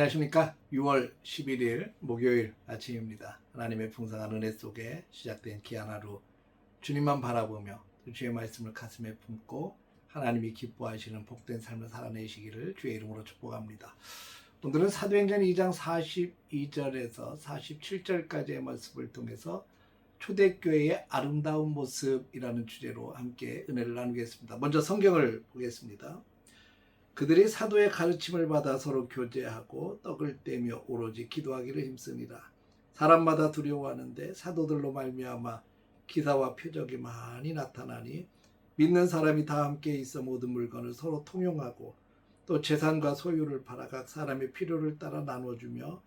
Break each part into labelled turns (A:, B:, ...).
A: 안녕하십니까. 6월 11일 목요일 아침입니다. 하나님의 풍성한 은혜 속에 시작된 귀한 하루, 주님만 바라보며 주의 말씀을 가슴에 품고 하나님이 기뻐하시는 복된 삶을 살아내시기를 주의 이름으로 축복합니다. 오늘은 사도행전 2장 42절에서 47절까지의 말씀을 통해서 초대교회의 아름다운 모습이라는 주제로 함께 은혜를 나누겠습니다. 먼저 성경을 보겠습니다. 그들이 사도의 가르침을 받아 서로 교제하고 떡을 떼며 오로지 기도하기를 힘쓰니라. 사람마다 두려워하는데 사도들로 말미암아 기사와 표적이 많이 나타나니 믿는 사람이 다 함께 있어 모든 물건을 서로 통용하고 또 재산과 소유를 팔아 각 사람의 필요를 따라 나눠주며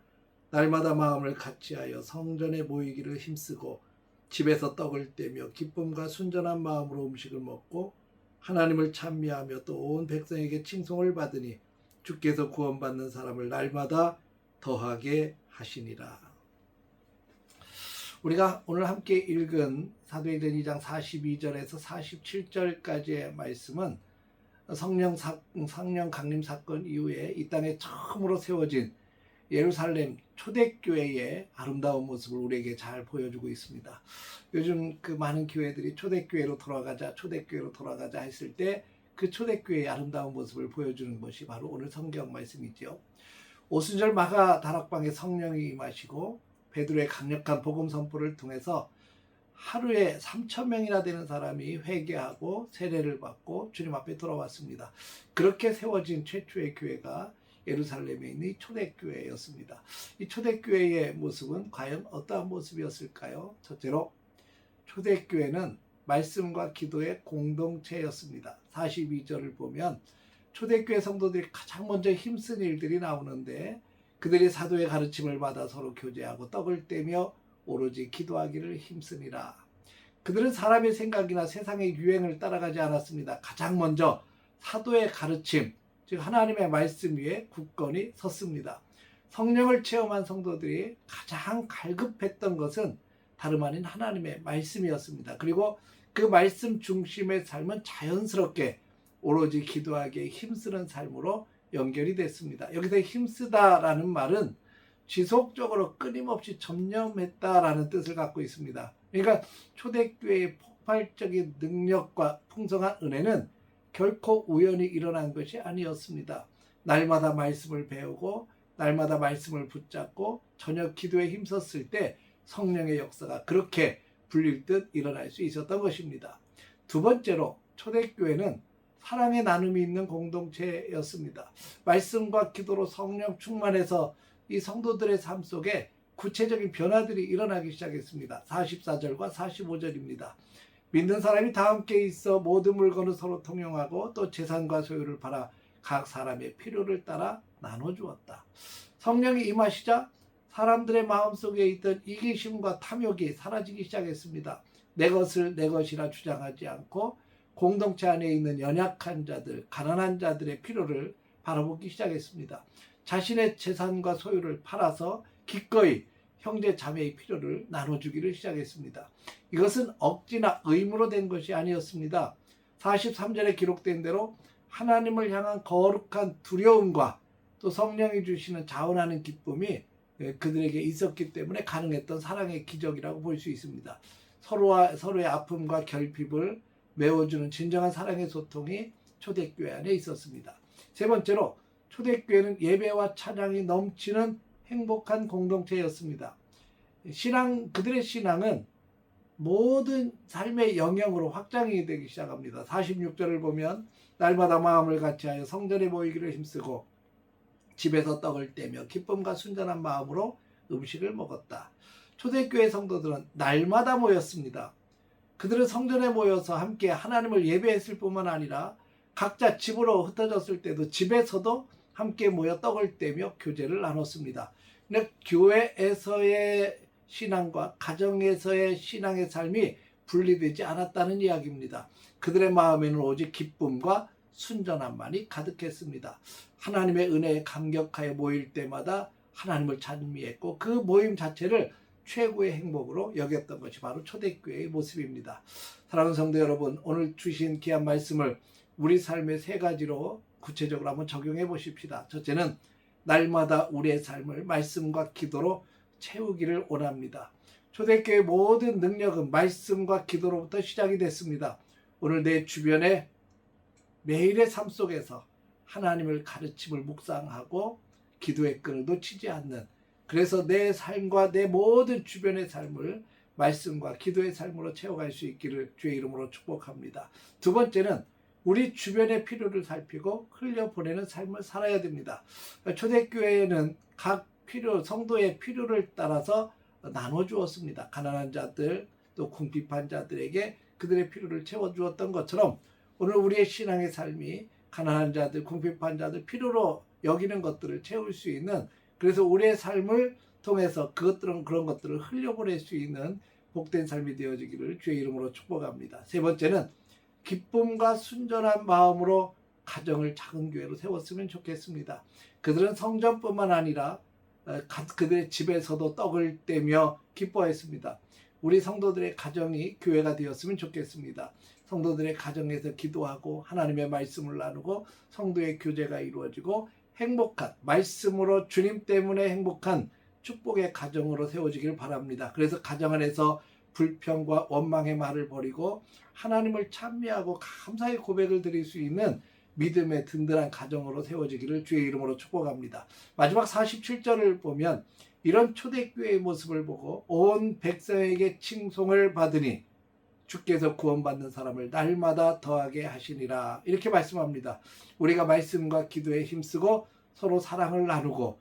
A: 날마다 마음을 같이하여 성전에 모이기를 힘쓰고 집에서 떡을 떼며 기쁨과 순전한 마음으로 음식을 먹고 하나님을 찬미하며 또 온 백성에게 칭송을 받으니 주께서 구원받는 사람을 날마다 더하게 하시니라. 우리가 오늘 함께 읽은 사도행전 2장 42절에서 47절까지의 말씀은 성령 강림 사건 이후에 이 땅에 처음으로 세워진 예루살렘 초대교회의 아름다운 모습을 우리에게 잘 보여주고 있습니다. 요즘 그 많은 교회들이 초대교회로 돌아가자 했을 때 그 초대교회의 아름다운 모습을 보여주는 것이 바로 오늘 성경 말씀이죠. 오순절 마가 다락방에 성령이 임하시고 베드로의 강력한 복음 선포를 통해서 하루에 3,000명이나 되는 사람이 회개하고 세례를 받고 주님 앞에 돌아왔습니다. 그렇게 세워진 최초의 교회가 예루살렘에 있는 초대교회였습니다. 이 초대교회의 모습은 과연 어떠한 모습이었을까요? 첫째로 초대교회는 말씀과 기도의 공동체였습니다. 42절을 보면 초대교회 성도들이 가장 먼저 힘쓴 일들이 나오는데 그들이 사도의 가르침을 받아 서로 교제하고 떡을 떼며 오로지 기도하기를 힘쓰니라. 그들은 사람의 생각이나 세상의 유행을 따라가지 않았습니다. 가장 먼저 사도의 가르침, 즉 하나님의 말씀 위에 굳건히 섰습니다. 성령을 체험한 성도들이 가장 갈급했던 것은 다름 아닌 하나님의 말씀이었습니다. 그리고 그 말씀 중심의 삶은 자연스럽게 오로지 기도하기에 힘쓰는 삶으로 연결이 됐습니다. 여기서 힘쓰다라는 말은 지속적으로 끊임없이 전념했다라는 뜻을 갖고 있습니다. 그러니까 초대교회의 폭발적인 능력과 풍성한 은혜는 결코 우연히 일어난 것이 아니었습니다. 날마다 말씀을 배우고 날마다 말씀을 붙잡고 저녁 기도에 힘썼을 때 성령의 역사가 그렇게 불릴 듯 일어날 수 있었던 것입니다. 두 번째로 초대교회는 사랑의 나눔이 있는 공동체였습니다. 말씀과 기도로 성령 충만해서 이 성도들의 삶 속에 구체적인 변화들이 일어나기 시작했습니다. 44절과 45절입니다. 믿는 사람이 다 함께 있어 모든 물건을 서로 통용하고 또 재산과 소유를 팔아 각 사람의 필요를 따라 나눠주었다. 성령이 임하시자 사람들의 마음속에 있던 이기심과 탐욕이 사라지기 시작했습니다. 내 것을 내 것이라 주장하지 않고 공동체 안에 있는 연약한 자들, 가난한 자들의 필요를 바라보기 시작했습니다. 자신의 재산과 소유를 팔아서 기꺼이 형제 자매의 필요를 나눠주기를 시작했습니다. 이것은 억지나 의무로 된 것이 아니었습니다. 43절에 기록된 대로 하나님을 향한 거룩한 두려움과 또 성령이 주시는 자원하는 기쁨이 그들에게 있었기 때문에 가능했던 사랑의 기적이라고 볼 수 있습니다. 서로의 아픔과 결핍을 메워주는 진정한 사랑의 소통이 초대교회 안에 있었습니다. 세 번째로 초대교회는 예배와 찬양이 넘치는 행복한 공동체였습니다. 그들의 신앙은 모든 삶의 영역으로 확장이 되기 시작합니다. 46절을 보면 날마다 마음을 같이하여 성전에 모이기를 힘쓰고 집에서 떡을 떼며 기쁨과 순전한 마음으로 음식을 먹었다. 초대교회 성도들은 날마다 모였습니다. 그들은 성전에 모여서 함께 하나님을 예배했을 뿐만 아니라 각자 집으로 흩어졌을 때도 집에서도 함께 모여 떡을 떼며 교제를 나눴습니다. 근데 교회에서의 신앙과 가정에서의 신앙의 삶이 분리되지 않았다는 이야기입니다. 그들의 마음에는 오직 기쁨과 순전함만이 가득했습니다. 하나님의 은혜에 감격하여 모일 때마다 하나님을 찬미했고 그 모임 자체를 최고의 행복으로 여겼던 것이 바로 초대교회의 모습입니다. 사랑하는 성도 여러분, 오늘 주신 귀한 말씀을 우리 삶의 세 가지로 구체적으로 한번 적용해 보십시다. 첫째는 날마다 우리의 삶을 말씀과 기도로 채우기를 원합니다. 초대교회의 모든 능력은 말씀과 기도로부터 시작이 됐습니다. 오늘 내 주변에 매일의 삶 속에서 하나님을 가르침을 묵상하고 기도의 끈을 놓치지 않는, 그래서 내 삶과 내 모든 주변의 삶을 말씀과 기도의 삶으로 채워갈 수 있기를 주의 이름으로 축복합니다. 두 번째는 우리 주변의 필요를 살피고 흘려보내는 삶을 살아야 됩니다. 초대교회에는 각 성도의 필요를 따라서 나눠주었습니다. 가난한 자들, 또 궁핍한 자들에게 그들의 필요를 채워주었던 것처럼 오늘 우리의 신앙의 삶이 가난한 자들, 궁핍한 자들 필요로 여기는 것들을 채울 수 있는, 그래서 우리의 삶을 통해서 그런 것들을 흘려보낼 수 있는 복된 삶이 되어지기를 주의 이름으로 축복합니다. 세 번째는 기쁨과 순전한 마음으로 가정을 작은 교회로 세웠으면 좋겠습니다. 그들은 성전뿐만 아니라 그들의 집에서도 떡을 떼며 기뻐했습니다. 우리 성도들의 가정이 교회가 되었으면 좋겠습니다. 성도들의 가정에서 기도하고 하나님의 말씀을 나누고 성도의 교제가 이루어지고 행복한, 말씀으로 주님 때문에 행복한 축복의 가정으로 세워지길 바랍니다. 그래서 가정 안에서 불평과 원망의 말을 버리고 하나님을 찬미하고 감사의 고백을 드릴 수 있는 믿음의 든든한 가정으로 세워지기를 주의 이름으로 축복합니다. 마지막 47절을 보면 이런 초대교회의 모습을 보고 온 백성에게 칭송을 받으니 주께서 구원받는 사람을 날마다 더하게 하시니라, 이렇게 말씀합니다. 우리가 말씀과 기도에 힘쓰고 서로 사랑을 나누고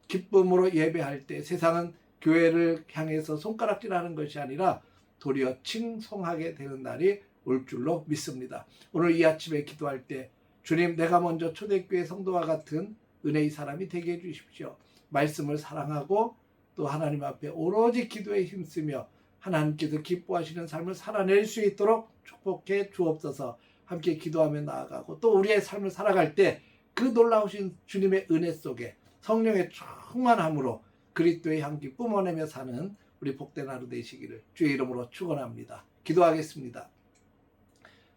A: 기쁨으로 예배할 때 세상은 교회를 향해서 손가락질하는 것이 아니라 도리어 칭송하게 되는 날이 올 줄로 믿습니다. 오늘 이 아침에 기도할 때 주님, 내가 먼저 초대교회 성도와 같은 은혜의 사람이 되게 해주십시오. 말씀을 사랑하고 또 하나님 앞에 오로지 기도에 힘쓰며 하나님께서 기뻐하시는 삶을 살아낼 수 있도록 축복해 주옵소서. 함께 기도하며 나아가고 또 우리의 삶을 살아갈 때 그 놀라우신 주님의 은혜 속에 성령의 충만함으로 그리스도의 향기 뿜어내며 사는 우리 복된 하루 되시기를 주의 이름으로 축원합니다. 기도하겠습니다.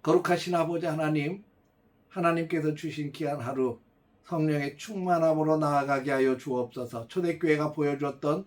A: 거룩하신 아버지 하나님, 하나님께서 주신 귀한 하루 성령의 충만함으로 나아가게 하여 주옵소서. 초대교회가 보여줬던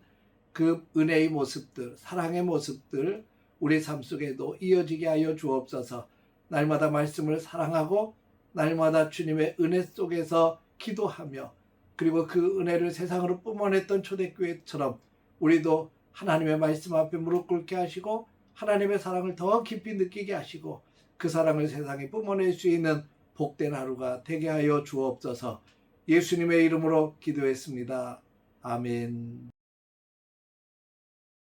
A: 그 은혜의 모습들, 사랑의 모습들 우리 삶 속에도 이어지게 하여 주옵소서. 날마다 말씀을 사랑하고 날마다 주님의 은혜 속에서 기도하며 그리고 그 은혜를 세상으로 뿜어냈던 초대교회처럼 우리도 하나님의 말씀 앞에 무릎 꿇게 하시고 하나님의 사랑을 더 깊이 느끼게 하시고 그 사랑을 세상에 뿜어낼 수 있는 복된 하루가 되게 하여 주옵소서. 예수님의 이름으로 기도했습니다. 아멘.